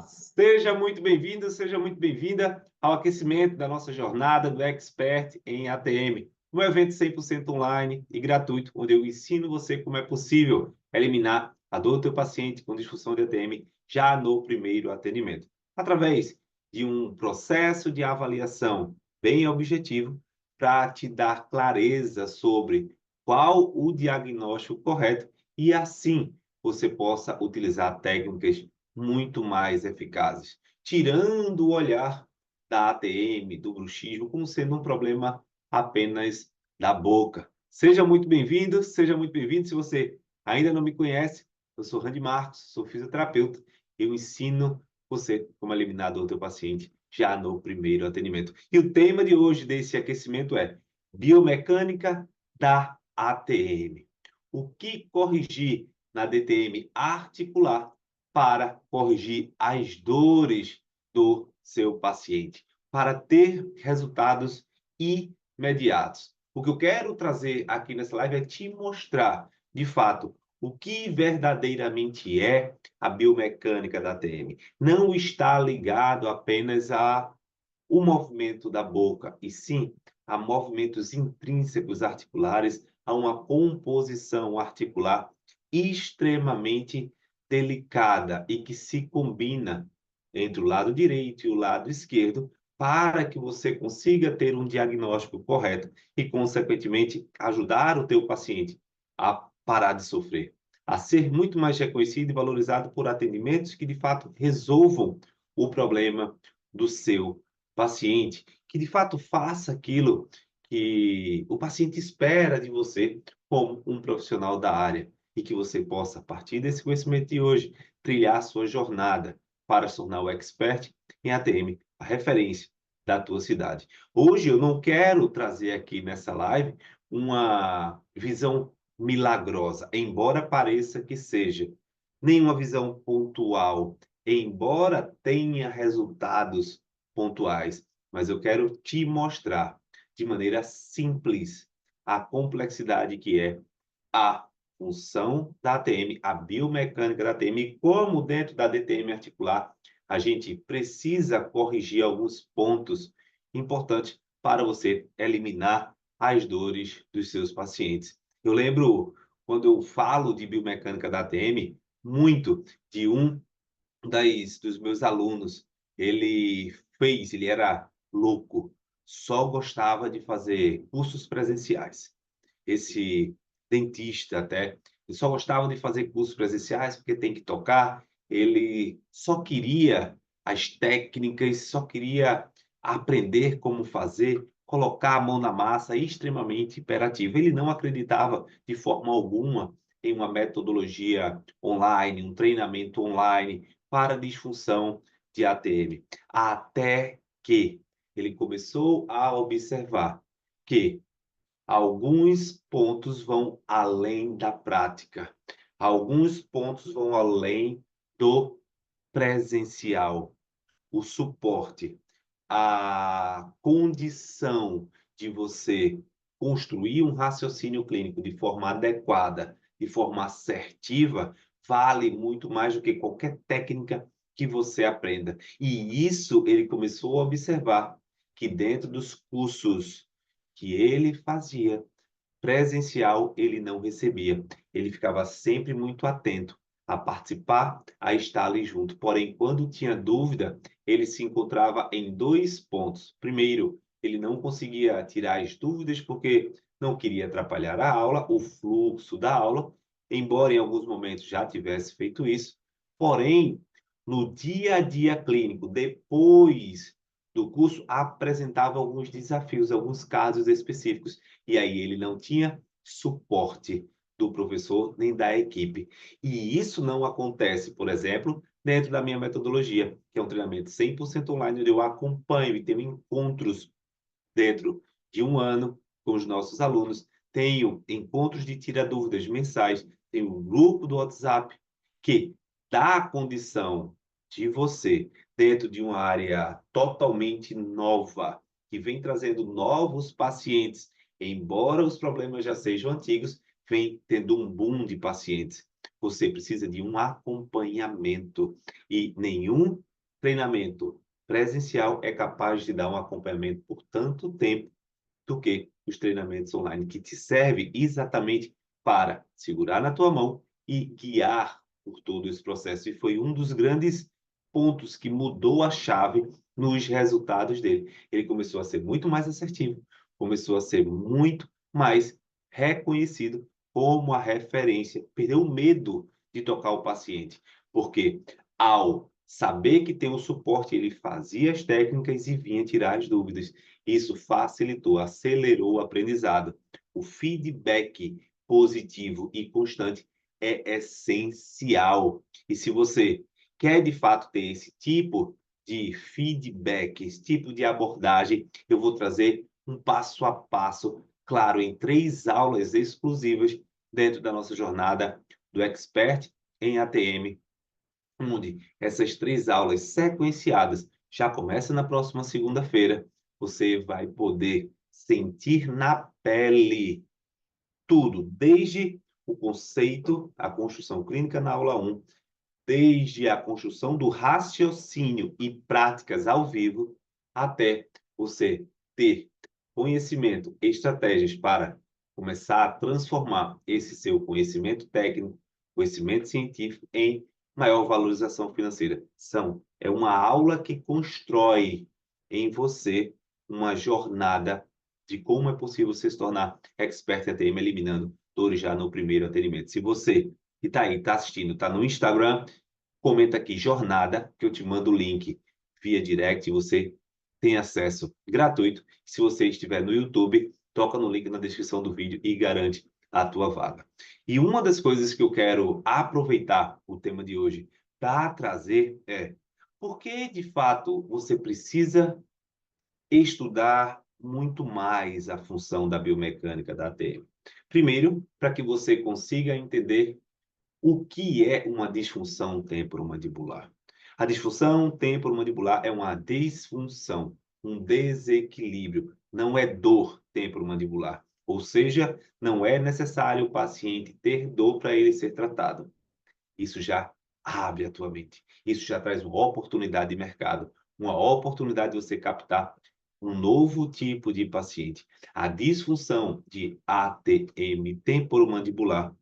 Seja muito bem-vindo, seja muito bem-vinda ao aquecimento da nossa jornada do Expert em ATM, um evento 100% online e gratuito, onde eu ensino você como é possível eliminar a dor do teu paciente com disfunção de ATM já no primeiro atendimento, através de um processo de avaliação bem objetivo para te dar clareza sobre qual o diagnóstico correto e assim você possa utilizar técnicas muito mais eficazes, tirando o olhar da ATM, do bruxismo, como sendo um problema apenas da boca. Seja muito bem-vindo, seja muito bem-vindo. Se você ainda não me conhece, eu sou Randy Marcos, sou fisioterapeuta. Eu ensino você como eliminar a dor do teu paciente já no primeiro atendimento. E o tema de hoje desse aquecimento é biomecânica da ATM. O que corrigir na DTM articular para corrigir as dores do seu paciente, para ter resultados imediatos. O que eu quero trazer aqui nessa live é te mostrar, de fato, o que verdadeiramente é a biomecânica da TM. Não está ligado apenas ao movimento da boca, e sim a movimentos intrínsecos articulares, a uma composição articular extremamente delicada e que se combina entre o lado direito e o lado esquerdo para que você consiga ter um diagnóstico correto e, consequentemente, ajudar o teu paciente a parar de sofrer, a ser muito mais reconhecido e valorizado por atendimentos que, de fato, resolvam o problema do seu paciente, que, de fato, faça aquilo que o paciente espera de você como um profissional da área e que você possa, a partir desse conhecimento de hoje, trilhar a sua jornada para se tornar o expert em ATM, a referência da tua cidade. Hoje eu não quero trazer aqui nessa live uma visão milagrosa, embora pareça que seja, nenhuma visão pontual, embora tenha resultados pontuais, mas eu quero te mostrar de maneira simples a complexidade que é a função da ATM, a biomecânica da ATM, e como dentro da DTM articular a gente precisa corrigir alguns pontos importantes para você eliminar as dores dos seus pacientes. Eu lembro, quando eu falo de biomecânica da ATM, muito de dos meus alunos. Ele era louco, só gostava de fazer cursos presenciais. Esse dentista até, ele só gostava de fazer cursos presenciais porque tem que tocar, ele só queria as técnicas, só queria aprender como fazer, colocar a mão na massa, extremamente hiperativo. Ele não acreditava de forma alguma em uma metodologia online, um treinamento online para disfunção de ATM. Até que ele começou a observar que alguns pontos vão além da prática. Alguns pontos vão além do presencial. O suporte, a condição de você construir um raciocínio clínico de forma adequada, de forma assertiva, vale muito mais do que qualquer técnica que você aprenda. E isso ele começou a observar que dentro dos cursos que ele fazia, presencial ele não recebia. Ele ficava sempre muito atento a participar, a estar ali junto. Porém, quando tinha dúvida, ele se encontrava em dois pontos. Primeiro, ele não conseguia tirar as dúvidas porque não queria atrapalhar a aula, o fluxo da aula, embora em alguns momentos já tivesse feito isso. Porém, no dia a dia clínico, depois do curso, apresentava alguns desafios, alguns casos específicos e aí ele não tinha suporte do professor nem da equipe. E isso não acontece, por exemplo, dentro da minha metodologia, que é um treinamento 100% online, onde eu acompanho e tenho encontros dentro de um ano com os nossos alunos, tenho encontros de tira-dúvidas mensais, tenho um grupo do WhatsApp que dá a condição de você, dentro de uma área totalmente nova, que vem trazendo novos pacientes, embora os problemas já sejam antigos, vem tendo um boom de pacientes. você precisa de um acompanhamento. E nenhum treinamento presencial é capaz de dar um acompanhamento por tanto tempo do que os treinamentos online, que te servem exatamente para segurar na tua mão e guiar por todo esse processo. E foi um dos grandes pontos que mudou a chave nos resultados dele. Ele começou a ser muito mais assertivo, começou a ser muito mais reconhecido como a referência, perdeu o medo de tocar o paciente, porque ao saber que tem o suporte, ele fazia as técnicas e vinha tirar as dúvidas. Isso facilitou, acelerou o aprendizado. O feedback positivo e constante é essencial. E se você quer, de fato, ter esse tipo de feedback, esse tipo de abordagem, eu vou trazer um passo a passo, claro, em 3 aulas exclusivas dentro da nossa jornada do Expert em ATM, onde essas 3 aulas sequenciadas já começam na próxima segunda-feira. Você vai poder sentir na pele tudo, desde o conceito, a construção clínica na aula 1, desde a construção do raciocínio e práticas ao vivo, até você ter conhecimento, estratégias para começar a transformar esse seu conhecimento técnico, conhecimento científico em maior valorização financeira. É uma aula que constrói em você uma jornada de como é possível você se tornar expert em ATM, eliminando dores já no primeiro atendimento. Se você que está aí, está assistindo, está no Instagram, comenta aqui jornada, que eu te mando o link via direct e você tem acesso gratuito. Se você estiver no YouTube, toca no link na descrição do vídeo e garante a tua vaga. E uma das coisas que eu quero aproveitar o tema de hoje para trazer é por que, de fato, você precisa estudar muito mais a função da biomecânica da ATM. Primeiro, para que você consiga entender o que é uma disfunção temporomandibular. A disfunção temporomandibular é uma disfunção, um desequilíbrio, não é dor temporomandibular. Ou seja, não é necessário o paciente ter dor para ele ser tratado. Isso já abre a tua mente. Isso já traz uma oportunidade de mercado, uma oportunidade de você captar um novo tipo de paciente. A disfunção de ATM temporomandibular,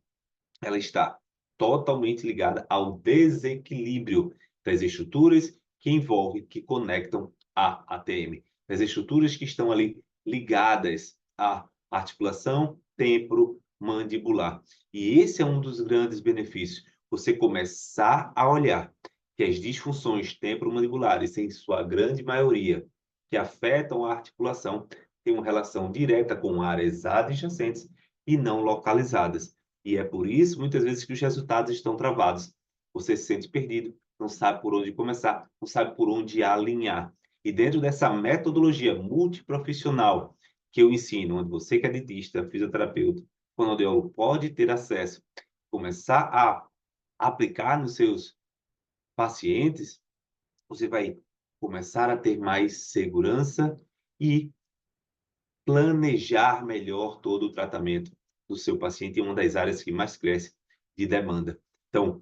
ela está totalmente ligada ao desequilíbrio das estruturas que envolvem, que conectam a ATM. Das estruturas que estão ali ligadas à articulação temporomandibular. E esse é um dos grandes benefícios. Você começar a olhar que as disfunções temporomandibulares, em sua grande maioria, que afetam a articulação, têm uma relação direta com áreas adjacentes e não localizadas. E é por isso, muitas vezes, que os resultados estão travados. Você se sente perdido, não sabe por onde começar, não sabe por onde alinhar. E dentro dessa metodologia multiprofissional que eu ensino, onde você que é dentista, fisioterapeuta, fonoaudiólogo, pode ter acesso, começar a aplicar nos seus pacientes, você vai começar a ter mais segurança e planejar melhor todo o tratamento do seu paciente em uma das áreas que mais cresce de demanda. Então,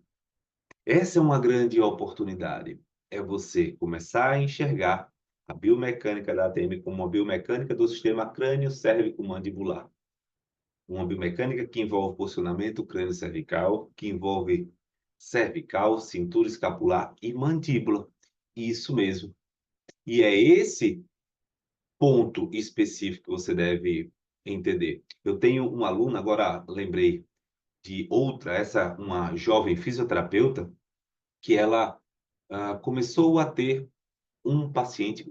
essa é uma grande oportunidade. É você começar a enxergar a biomecânica da ATM como uma biomecânica do sistema crânio-cérvico-mandibular. Uma biomecânica que envolve posicionamento crânio-cervical, que envolve cervical, cintura escapular e mandíbula. Isso mesmo. E é esse ponto específico que você deve entender. Eu tenho uma aluna, agora lembrei de outra, uma jovem fisioterapeuta, que ela começou a ter uma paciente,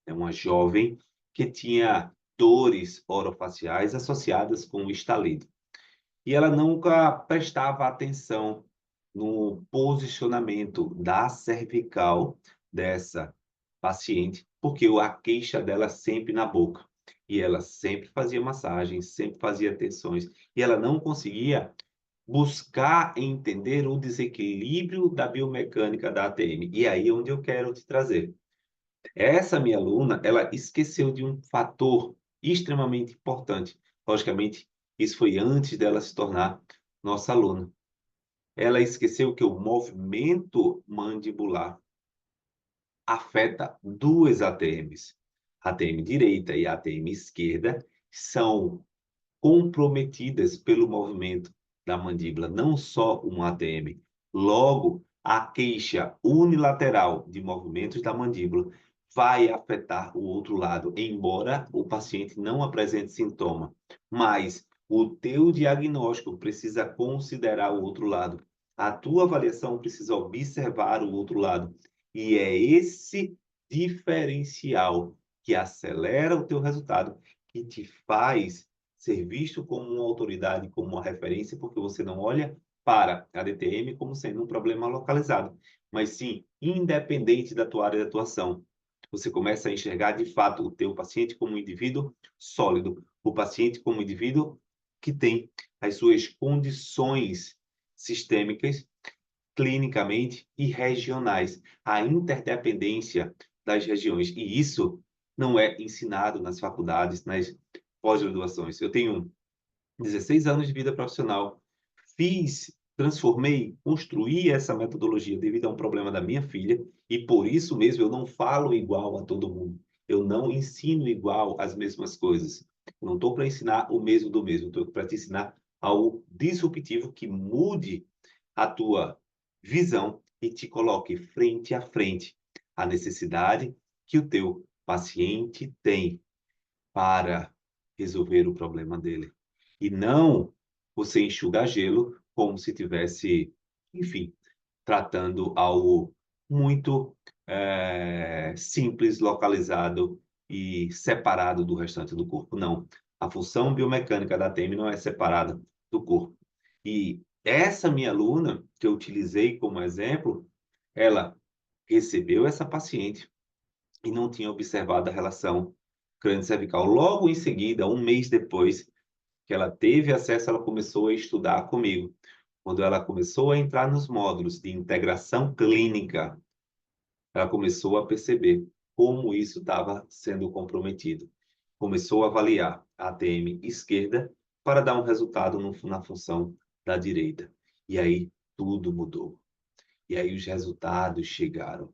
uma jovem, que tinha dores orofaciais associadas com o estalido. E ela nunca prestava atenção no posicionamento da cervical dessa paciente, porque a queixa dela sempre na boca. E ela sempre fazia massagens, sempre fazia tensões, e ela não conseguia buscar entender o desequilíbrio da biomecânica da ATM. E aí é onde eu quero te trazer. Essa minha aluna, ela esqueceu de um fator extremamente importante. Logicamente, isso foi antes dela se tornar nossa aluna. ela esqueceu que o movimento mandibular afeta duas ATMs. A ATM direita e a ATM esquerda são comprometidas pelo movimento da mandíbula, não só uma ATM. Logo, a queixa unilateral de movimentos da mandíbula vai afetar o outro lado, embora o paciente não apresente sintoma. Mas o teu diagnóstico precisa considerar o outro lado. A tua avaliação precisa observar o outro lado. E é esse diferencial que acelera o teu resultado, que te faz ser visto como uma autoridade, como uma referência, porque você não olha para a DTM como sendo um problema localizado, mas sim independente da tua área de atuação. Você começa a enxergar de fato o teu paciente como um indivíduo sólido, o paciente como um indivíduo que tem as suas condições sistêmicas, clinicamente e regionais, a interdependência das regiões. E isso não é ensinado nas faculdades, nas pós-graduações. Eu tenho 16 anos de vida profissional, transformei, construí essa metodologia devido a um problema da minha filha, e por isso mesmo eu não falo igual a todo mundo. Eu não ensino igual as mesmas coisas. Eu não estou para ensinar o mesmo do mesmo, estou para te ensinar algo disruptivo que mude a tua visão e te coloque frente a frente a necessidade que o teu paciente tem para resolver o problema dele. E não você enxugar gelo como se tivesse, enfim, tratando algo muito simples, localizado e separado do restante do corpo. Não. A função biomecânica da TEM não é separada do corpo. E essa minha aluna, que eu utilizei como exemplo, ela recebeu essa paciente e não tinha observado a relação crânio-cervical. Logo em seguida, um mês depois que ela teve acesso, ela começou a estudar comigo. Quando ela começou a entrar nos módulos de integração clínica, ela começou a perceber como isso estava sendo comprometido. Começou a avaliar a ATM esquerda para dar um resultado na função da direita. E aí tudo mudou. E aí os resultados chegaram.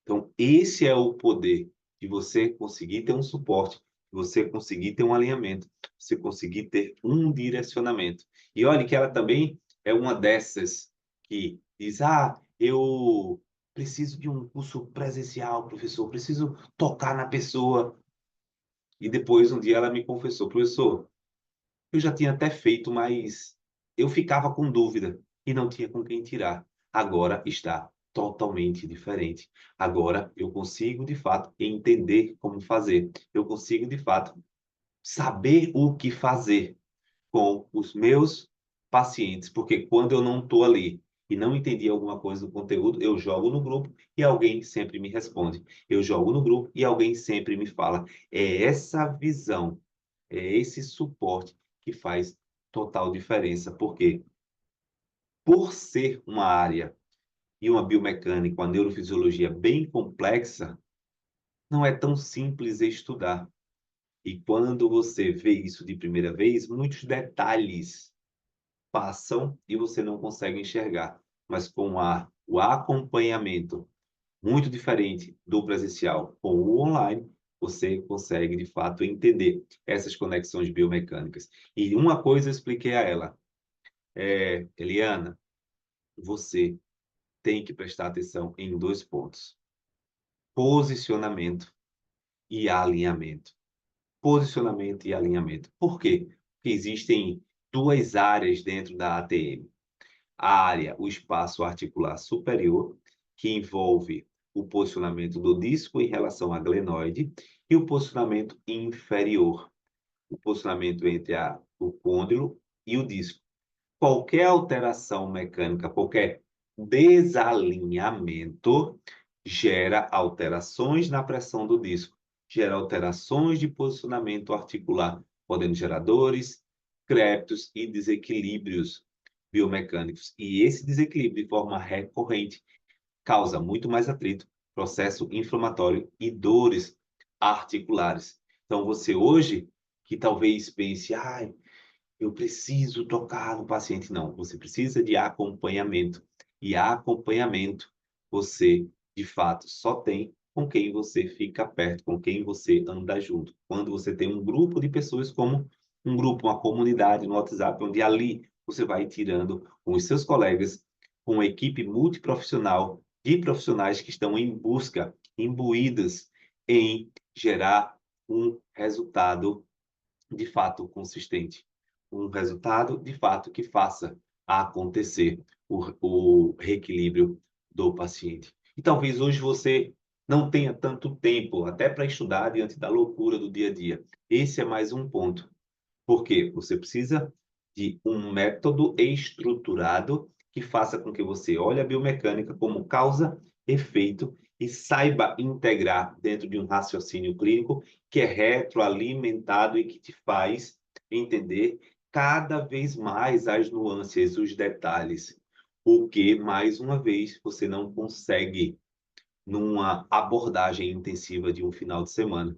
Então, esse é o poder de você conseguir ter um suporte, de você conseguir ter um alinhamento, você conseguir ter um direcionamento. E olha que ela também é uma dessas que diz: ah, eu preciso de um curso presencial, professor, preciso tocar na pessoa. E depois, um dia, ela me confessou: professor, eu já tinha até feito, mas eu ficava com dúvida e não tinha com quem tirar. Agora está totalmente diferente. Agora eu consigo, de fato, entender como fazer. Eu consigo, de fato, saber o que fazer com os meus pacientes, porque quando eu não estou ali e não entendi alguma coisa do conteúdo, eu jogo no grupo e alguém sempre me responde. Eu jogo no grupo e alguém sempre me fala. É essa visão, é esse suporte que faz total diferença, porque por ser uma área e uma biomecânica, uma neurofisiologia bem complexa, não é tão simples estudar. E quando você vê isso de primeira vez, muitos detalhes passam e você não consegue enxergar. Mas com o acompanhamento muito diferente do presencial com o online, você consegue, de fato, entender essas conexões biomecânicas. E uma coisa eu expliquei a ela, Eliana, você tem que prestar atenção em dois pontos: posicionamento e alinhamento. Posicionamento e alinhamento. Por quê? Porque existem duas áreas dentro da ATM. A área, o espaço articular superior, que envolve o posicionamento do disco em relação à glenoide, e o posicionamento inferior, o posicionamento entre o côndilo e o disco. Qualquer alteração mecânica, qualquer desalinhamento gera alterações na pressão do disco, gera alterações de posicionamento articular, podendo gerar dores, crépitos e desequilíbrios biomecânicos. E esse desequilíbrio de forma recorrente causa muito mais atrito, processo inflamatório e dores articulares. Então, você hoje, que talvez pense, eu preciso tocar no paciente. Não, você precisa de acompanhamento. E acompanhamento você, de fato, só tem com quem você fica perto, com quem você anda junto. Quando você tem um grupo de pessoas como um grupo, uma comunidade no WhatsApp, onde ali você vai tirando com os seus colegas, com uma equipe multiprofissional de profissionais que estão em busca, imbuídas em gerar um resultado de fato consistente, um resultado de fato que faça acontecer o reequilíbrio do paciente. E talvez hoje você não tenha tanto tempo até para estudar diante da loucura do dia a dia. Esse é mais um ponto, porque você precisa de um método estruturado que faça com que você olhe a biomecânica como causa, efeito e saiba integrar dentro de um raciocínio clínico que é retroalimentado e que te faz entender cada vez mais as nuances, os detalhes, o que, mais uma vez, você não consegue numa abordagem intensiva de um final de semana.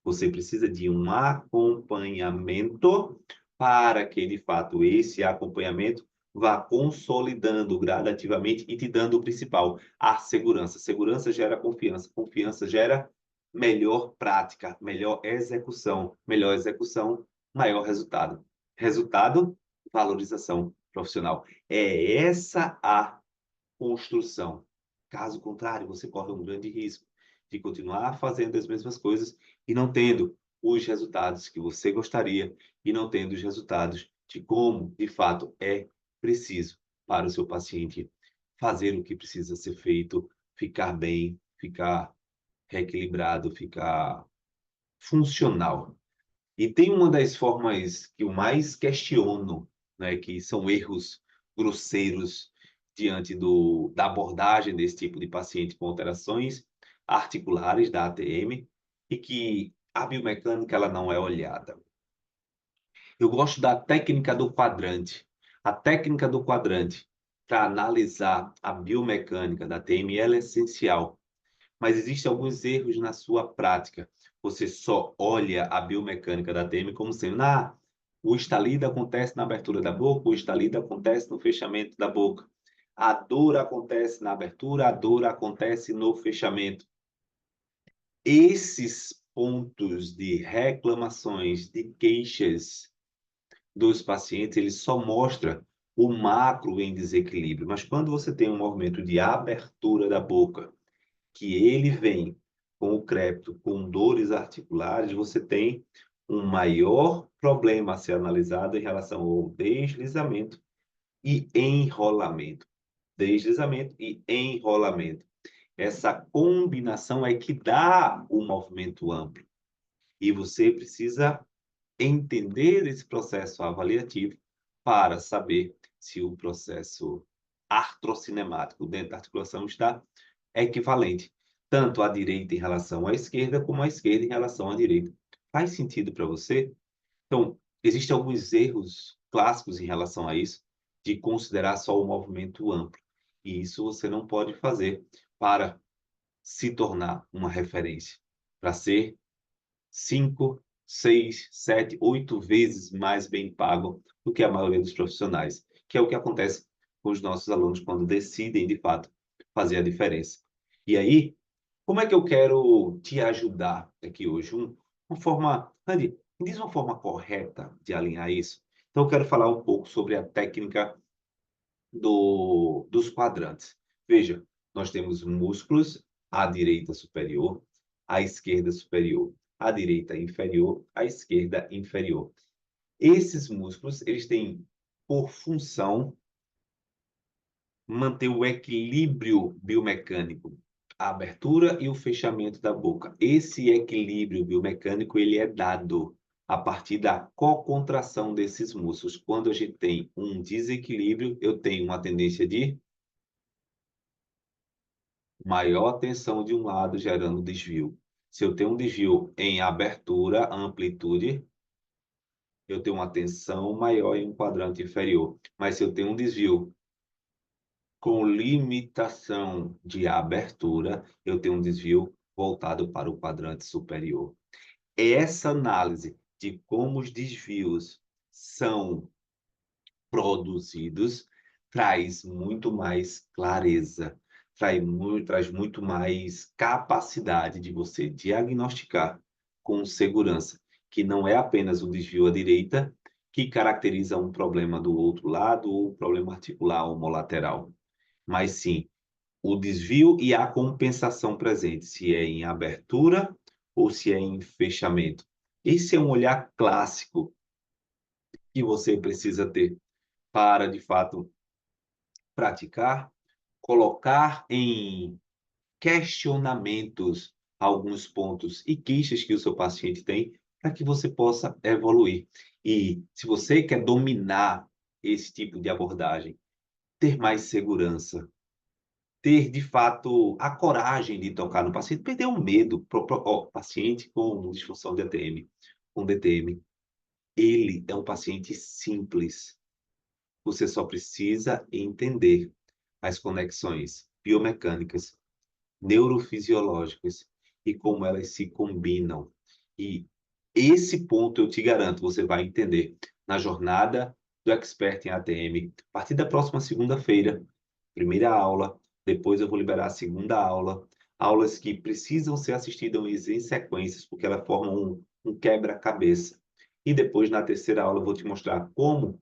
Você precisa de um acompanhamento para que, de fato, esse acompanhamento vá consolidando gradativamente e te dando o principal, a segurança. Segurança gera confiança, confiança gera melhor prática, melhor execução, maior resultado. Resultado, valorização profissional. É essa a construção. Caso contrário, você corre um grande risco de continuar fazendo as mesmas coisas e não tendo os resultados que você gostaria e não tendo os resultados de como, de fato, é preciso para o seu paciente fazer o que precisa ser feito, ficar bem, ficar reequilibrado, ficar funcional. E tem uma das formas que eu mais questiono, né, que são erros grosseiros diante da abordagem desse tipo de paciente com alterações articulares da ATM e que a biomecânica ela não é olhada. Eu gosto da técnica do quadrante. A técnica do quadrante para analisar a biomecânica da ATM ela é essencial, mas existem alguns erros na sua prática. Você só olha a biomecânica da TM como sendo, o estalido acontece na abertura da boca, o estalido acontece no fechamento da boca. A dor acontece na abertura, a dor acontece no fechamento. Esses pontos de reclamações, de queixas dos pacientes, ele só mostra o macro em desequilíbrio. Mas quando você tem um movimento de abertura da boca, que ele vem com o crépito, com dores articulares, você tem um maior problema a ser analisado em relação ao deslizamento e enrolamento. Deslizamento e enrolamento. Essa combinação é que dá o movimento amplo. E você precisa entender esse processo avaliativo para saber se o processo artrocinemático dentro da articulação está equivalente, tanto à direita em relação à esquerda, como à esquerda em relação à direita. Faz sentido para você? Então, existem alguns erros clássicos em relação a isso, de considerar só o movimento amplo. E isso você não pode fazer para se tornar uma referência, para ser 5, 6, 7, 8 vezes mais bem pago do que a maioria dos profissionais, que é o que acontece com os nossos alunos quando decidem, de fato, fazer a diferença. E aí, como é que eu quero te ajudar aqui hoje? Uma forma, Andy, me diz uma forma correta de alinhar isso. Então, eu quero falar um pouco sobre a técnica dos quadrantes. Veja, nós temos músculos à direita superior, à esquerda superior, à direita inferior, à esquerda inferior. Esses músculos, eles têm por função manter o equilíbrio biomecânico, a abertura e o fechamento da boca. Esse equilíbrio biomecânico, ele é dado a partir da cocontração desses músculos. Quando a gente tem um desequilíbrio, eu tenho uma tendência de maior tensão de um lado gerando desvio. Se eu tenho um desvio em abertura, amplitude, eu tenho uma tensão maior em um quadrante inferior. Mas se eu tenho um desvio com limitação de abertura, eu tenho um desvio voltado para o quadrante superior. Essa análise de como os desvios são produzidos traz muito mais clareza, traz muito mais capacidade de você diagnosticar com segurança, que não é apenas o desvio à direita que caracteriza um problema do outro lado ou um problema articular homolateral, mas sim o desvio e a compensação presente, se é em abertura ou se é em fechamento. Esse é um olhar clássico que você precisa ter para, de fato, praticar, colocar em questionamentos alguns pontos e queixas que o seu paciente tem, para que você possa evoluir. E se você quer dominar esse tipo de abordagem, ter mais segurança, ter de fato a coragem de tocar no paciente, perder o medo. Paciente com disfunção de ATM, com DTM, ele é um paciente simples. Você só precisa entender as conexões biomecânicas, neurofisiológicas e como elas se combinam. E esse ponto eu te garanto, você vai entender na jornada do Expert em ATM, a partir da próxima segunda-feira, primeira aula, depois eu vou liberar a segunda aula, aulas que precisam ser assistidas em sequências, porque elas formam um quebra-cabeça. E depois, na terceira aula, eu vou te mostrar como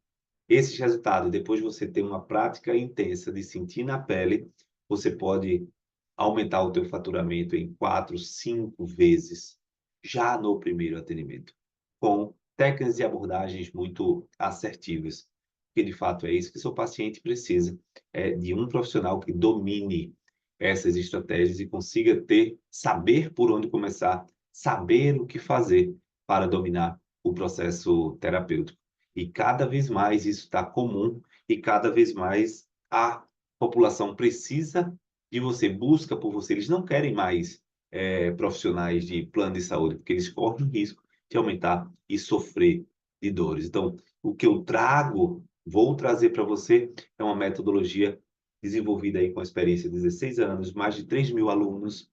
esses resultados, depois de você ter uma prática intensa de sentir na pele, você pode aumentar o teu faturamento em 4, 5 vezes já no primeiro atendimento, com técnicas e abordagens muito assertivas, porque de fato é isso que seu paciente precisa, é de um profissional que domine essas estratégias e consiga saber por onde começar, saber o que fazer para dominar o processo terapêutico. E cada vez mais isso está comum e cada vez mais a população precisa de você, busca por você. Eles não querem mais profissionais de plano de saúde, porque eles correm o risco de aumentar e sofrer de dores. Então, o que eu vou trazer para você é uma metodologia desenvolvida aí com a experiência de 16 anos, mais de 3 mil alunos,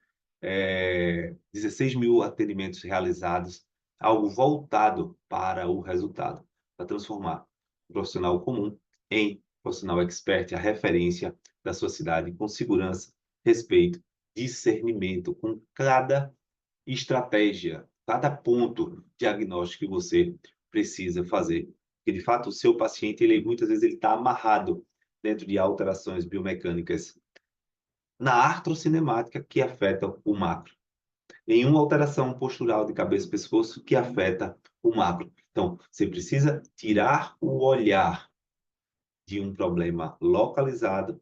16 mil atendimentos realizados, algo voltado para o resultado, para transformar o profissional comum em profissional expert, a referência da sua cidade, com segurança, respeito, discernimento, com cada estratégia, cada ponto diagnóstico que você precisa fazer. Porque, de fato, o seu paciente, muitas vezes, ele está amarrado dentro de alterações biomecânicas na artrocinemática que afeta o macro. Nenhuma alteração postural de cabeça e pescoço que afeta o macro. Então, você precisa tirar o olhar de um problema localizado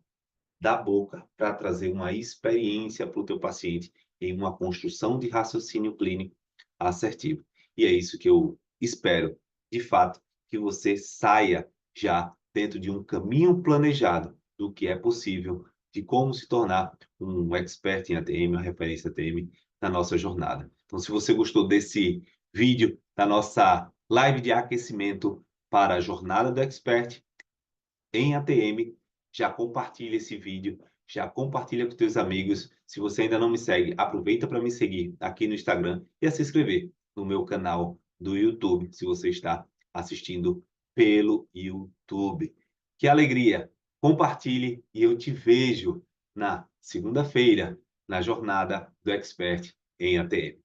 da boca para trazer uma experiência para o teu paciente em uma construção de raciocínio clínico assertivo. E é isso que eu espero, de fato, que você saia já dentro de um caminho planejado do que é possível, de como se tornar um expert em ATM, uma referência ATM na nossa jornada. Então, se você gostou desse vídeo, da nossa live de aquecimento para a jornada do expert em ATM, já compartilha esse vídeo, já compartilha com teus amigos. Se você ainda não me segue, aproveita para me seguir aqui no Instagram e a se inscrever no meu canal do YouTube, se você está assistindo pelo YouTube. Que alegria! Compartilhe e eu te vejo na segunda-feira, na jornada do Expert em ATM.